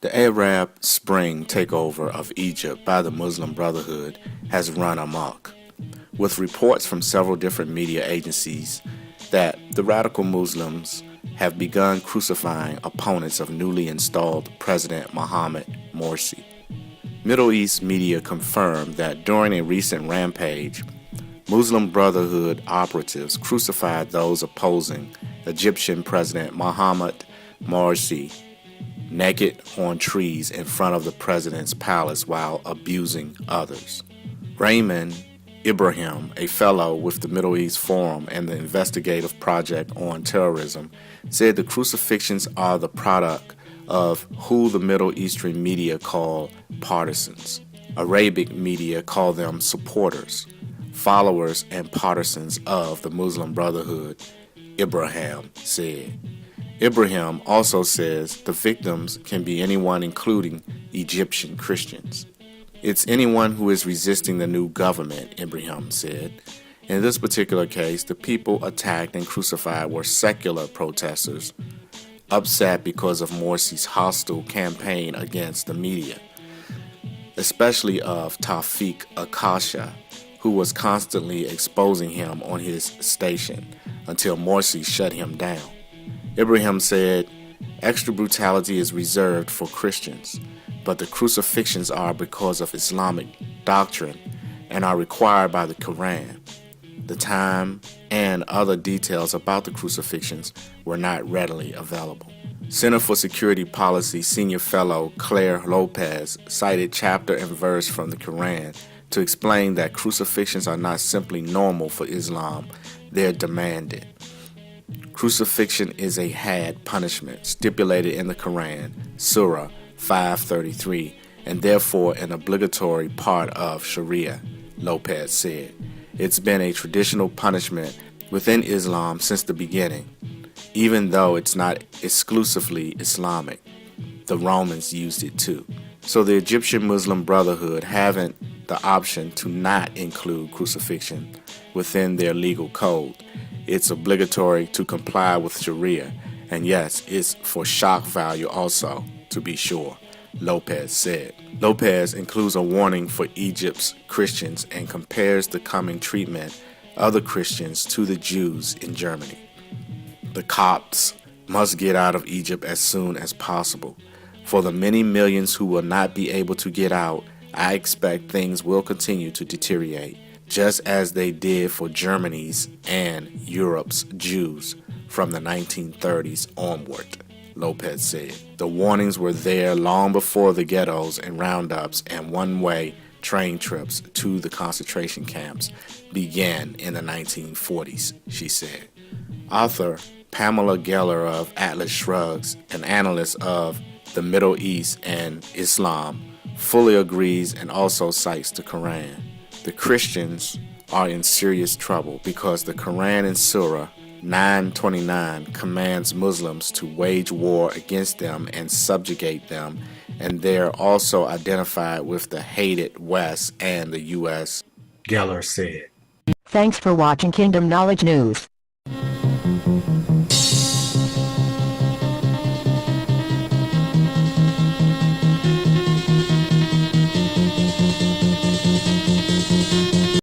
The Arab Spring takeover of Egypt by the Muslim Brotherhood has run amok, with reports from several different media agencies that the radical Muslims have begun crucifying opponents of newly installed President Mohammed Morsi. Middle East media confirmed that during a recent rampage, Muslim Brotherhood operatives crucified those opposing Egyptian President Mohammed Morsi naked on trees in front of the president's palace while abusing others. Raymond Ibrahim, a fellow with the Middle East Forum and the Investigative Project on Terrorism, said the crucifixions are the product of who the Middle Eastern media call partisans. Arabic media call them supporters, followers, and partisans of the Muslim Brotherhood, Ibrahim said. Ibrahim also says the victims can be anyone including Egyptian Christians. It's anyone who is resisting the new government, Ibrahim said. In this particular case, the people attacked and crucified were secular protesters, upset because of Morsi's hostile campaign against the media, especially of Tawfiq Akasha, who was constantly exposing him on his station until Morsi shut him down. Ibrahim said, extra brutality is reserved for Christians, but the crucifixions are because of Islamic doctrine and are required by the Quran. The time and other details about the crucifixions were not readily available. Center for Security Policy Senior Fellow Claire Lopez cited chapter and verse from the Quran to explain that crucifixions are not simply normal for Islam, they're demanded. Crucifixion is a had punishment stipulated in the Quran, Surah 533, and therefore an obligatory part of Sharia, Lopez said. It's been a traditional punishment within Islam since the beginning, even though it's not exclusively Islamic. The Romans used it too. So the Egyptian Muslim Brotherhood haven't the option to not include crucifixion within their legal code. It's obligatory to comply with Sharia, and yes, it's for shock value also, to be sure, Lopez said. Lopez includes a warning for Egypt's Christians and compares the coming treatment of the Christians to the Jews in Germany. The Copts must get out of Egypt as soon as possible. For the many millions who will not be able to get out, I expect things will continue to deteriorate, just as they did for Germany's and Europe's Jews from the 1930s onward, Lopez said. The warnings were there long before the ghettos and roundups and one-way train trips to the concentration camps began in the 1940s, she said. Author Pamela Geller of Atlas Shrugs, an analyst of the Middle East and Islam, fully agrees and also cites the Quran. The Christians are in serious trouble because the Quran in Surah 929 commands Muslims to wage war against them and subjugate them, and they're also identified with the hated West and the U.S., Geller said. Thanks for watching Kingdom Knowledge News.